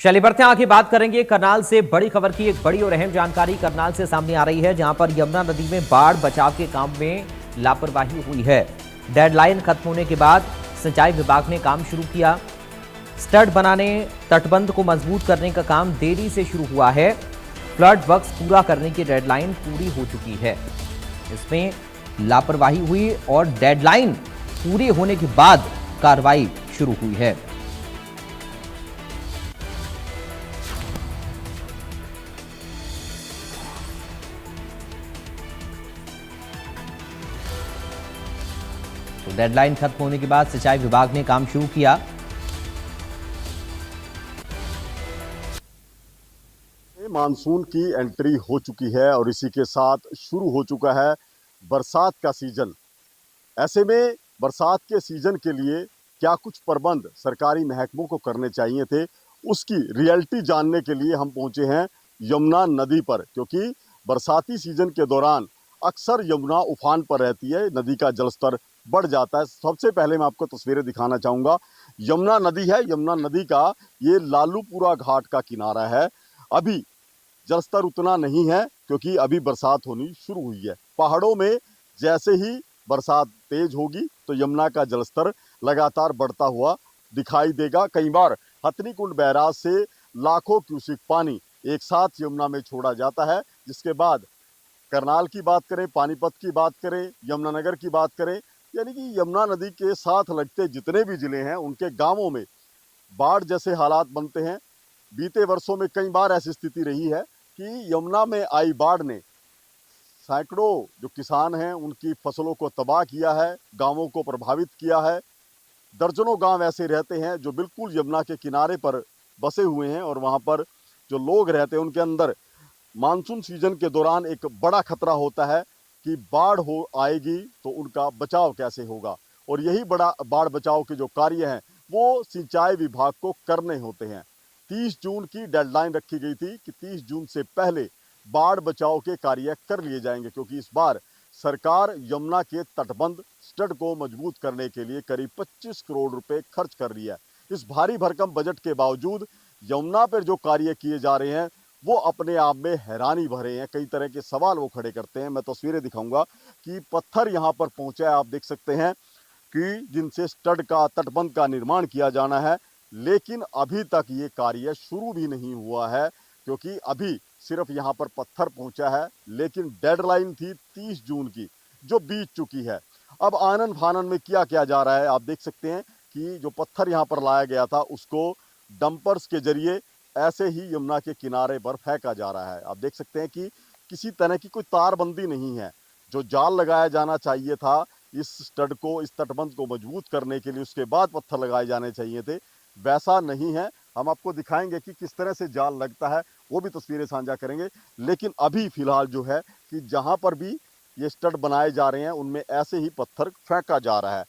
शैली बढ़ते हैं, आगे बात करेंगे करनाल से बड़ी खबर की। एक बड़ी और अहम जानकारी करनाल से सामने आ रही है, जहां पर यमुना नदी में बाढ़ बचाव के काम में लापरवाही हुई है। डेडलाइन खत्म होने के बाद सिंचाई विभाग ने काम शुरू किया। स्टड बनाने, तटबंध को मजबूत करने का काम देरी से शुरू हुआ है। फ्लड वर्क्स पूरा करने की डेडलाइन पूरी हो चुकी है। इसमें लापरवाही हुई और डेडलाइन पूरी होने के बाद कार्रवाई शुरू हुई है। तो डेडलाइन खत्म होने के बाद सिंचाई विभाग ने काम शुरू किया। मानसून की एंट्री हो चुकी है और इसी के साथ शुरू हो चुका है बरसात का सीजन। ऐसे में बरसात के सीजन के लिए क्या कुछ प्रबंध सरकारी महकमों को करने चाहिए थे, उसकी रियलिटी जानने के लिए हम पहुंचे हैं यमुना नदी पर, क्योंकि बरसाती सीजन के दौरान अक्सर यमुना उफान पर रहती है, नदी का जलस्तर बढ़ जाता है। सबसे पहले मैं आपको तस्वीरें दिखाना चाहूँगा। यमुना नदी है, यमुना नदी का ये लालूपुरा घाट का किनारा है। अभी जलस्तर उतना नहीं है क्योंकि अभी बरसात होनी शुरू हुई है। पहाड़ों में जैसे ही बरसात तेज होगी तो यमुना का जलस्तर लगातार बढ़ता हुआ दिखाई देगा। कई बार हथनीकुंड बैराज से लाखों क्यूसेक पानी एक साथ यमुना में छोड़ा जाता है, जिसके बाद करनाल की बात करें, पानीपत की बात करें, यमुनानगर की बात करें, यानी कि यमुना नदी के साथ लगते जितने भी जिले हैं उनके गांवों में बाढ़ जैसे हालात बनते हैं। बीते वर्षों में कई बार ऐसी स्थिति रही है कि यमुना में आई बाढ़ ने सैकड़ों जो किसान हैं उनकी फसलों को तबाह किया है, गांवों को प्रभावित किया है। दर्जनों गांव ऐसे रहते हैं जो बिल्कुल यमुना के किनारे पर बसे हुए हैं और वहां पर जो लोग रहते हैं उनके अंदर मानसून सीजन के दौरान एक बड़ा खतरा होता है कि बाढ़ हो आएगी तो उनका बचाव कैसे होगा। और यही बड़ा बाढ़ बचाव के जो कार्य हैं वो सिंचाई विभाग को करने होते हैं। 30 जून की डेडलाइन रखी गई थी कि 30 जून से पहले बाढ़ बचाव के कार्य कर लिए जाएंगे, क्योंकि इस बार सरकार यमुना के तटबंध स्टड को मजबूत करने के लिए करीब 25 करोड़ रुपए खर्च कर रही है। इस भारी भरकम बजट के बावजूद यमुना पर जो कार्य किए जा रहे हैं वो अपने आप में हैरानी भरे हैं। कई तरह के सवाल वो खड़े करते हैं। मैं तस्वीरें दिखाऊंगा कि पत्थर यहाँ पर पहुंचा है, आप देख सकते हैं कि जिनसे स्टड का तटबंध का निर्माण किया जाना है, लेकिन अभी तक ये कार्य शुरू भी नहीं हुआ है, क्योंकि अभी सिर्फ यहाँ पर पत्थर पहुंचा है। लेकिन डेडलाइन थी 30 जून की जो बीत चुकी है। अब आनन फानन में क्या किया जा रहा है, आप देख सकते हैं कि जो पत्थर यहाँ पर लाया गया था उसको डंपर्स के जरिए ऐसे ही यमुना के किनारे पर फेंका जा रहा है। आप देख सकते हैं कि किसी तरह की कोई तारबंदी नहीं है। जो जाल लगाया जाना चाहिए था इस स्टड को, इस तटबंध को मजबूत करने के लिए, उसके बाद पत्थर लगाए जाने चाहिए थे, वैसा नहीं है। हम आपको दिखाएंगे कि किस तरह से जाल लगता है, वो भी तस्वीरें साझा करेंगे। लेकिन अभी फिलहाल जो है कि जहां पर भी ये स्टड बनाए जा रहे हैं उनमें ऐसे ही पत्थर फेंका जा रहा है।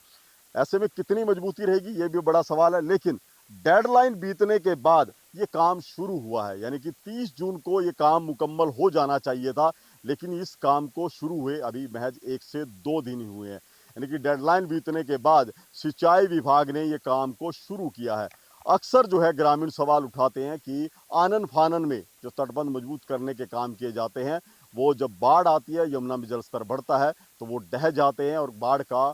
ऐसे में कितनी मजबूती रहेगी ये भी बड़ा सवाल है। लेकिन डेडलाइन बीतने के बाद ये काम शुरू हुआ है, यानी कि 30 जून को ये काम मुकम्मल हो जाना चाहिए था, लेकिन इस काम को शुरू हुए अभी महज 1 से 2 दिन ही हुए हैं। यानी कि डेडलाइन बीतने के बाद सिंचाई विभाग ने ये काम को शुरू किया है। अक्सर जो है ग्रामीण सवाल उठाते हैं कि आनन फानन में जो तटबंध मजबूत करने के काम किए जाते हैं वो जब बाढ़ आती है, यमुना में जलस्तर बढ़ता है तो वो ढह जाते हैं और बाढ़ का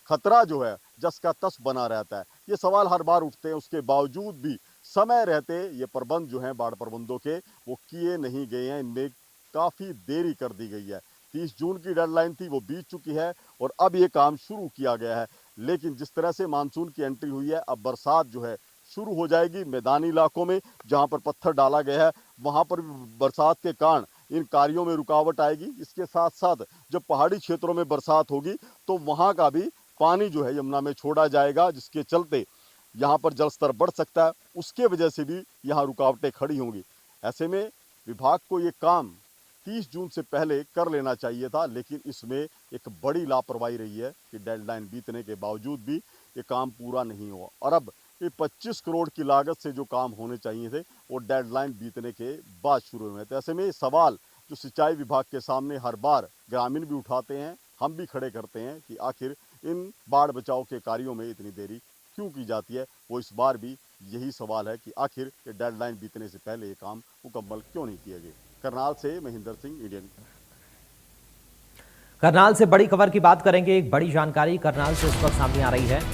खतरा जो है जस का तस बना रहता है। ये सवाल हर बार उठते हैं, उसके बावजूद भी समय रहते ये प्रबंध जो हैं बाढ़ प्रबंधों के वो किए नहीं गए हैं। इनमें काफ़ी देरी कर दी गई है। 30 जून की डेडलाइन थी वो बीत चुकी है और अब ये काम शुरू किया गया है। लेकिन जिस तरह से मानसून की एंट्री हुई है, अब बरसात जो है शुरू हो जाएगी। मैदानी इलाकों में जहाँ पर पत्थर डाला गया है वहाँ पर बरसात के कारण इन कार्यों में रुकावट आएगी। इसके साथ साथ जब पहाड़ी क्षेत्रों में बरसात होगी तो वहाँ का भी पानी जो है यमुना में छोड़ा जाएगा, जिसके चलते यहाँ पर जल स्तर बढ़ सकता है। उसके वजह से भी यहाँ रुकावटें खड़ी होंगी। ऐसे में विभाग को ये काम 30 जून से पहले कर लेना चाहिए था, लेकिन इसमें एक बड़ी लापरवाही रही है कि डेडलाइन बीतने के बावजूद भी ये काम पूरा नहीं हुआ। और अब ये 25 करोड़ की लागत से जो काम होने चाहिए थे वो डेडलाइन बीतने के बाद शुरू हुए। तो ऐसे में ये सवाल जो सिंचाई विभाग के सामने हर बार ग्रामीण भी उठाते हैं, हम भी खड़े करते हैं कि आखिर इन बाढ़ बचाव के कार्यों में इतनी देरी क्यों की जाती है, वो इस बार भी यही सवाल है कि आखिर ये डेडलाइन बीतने से पहले ये काम मुकम्मल क्यों नहीं किए गए। करनाल से महेंद्र सिंह, इंडियन। करनाल से बड़ी खबर की बात करेंगे। एक बड़ी जानकारी करनाल से इस वक्त सामने आ रही है।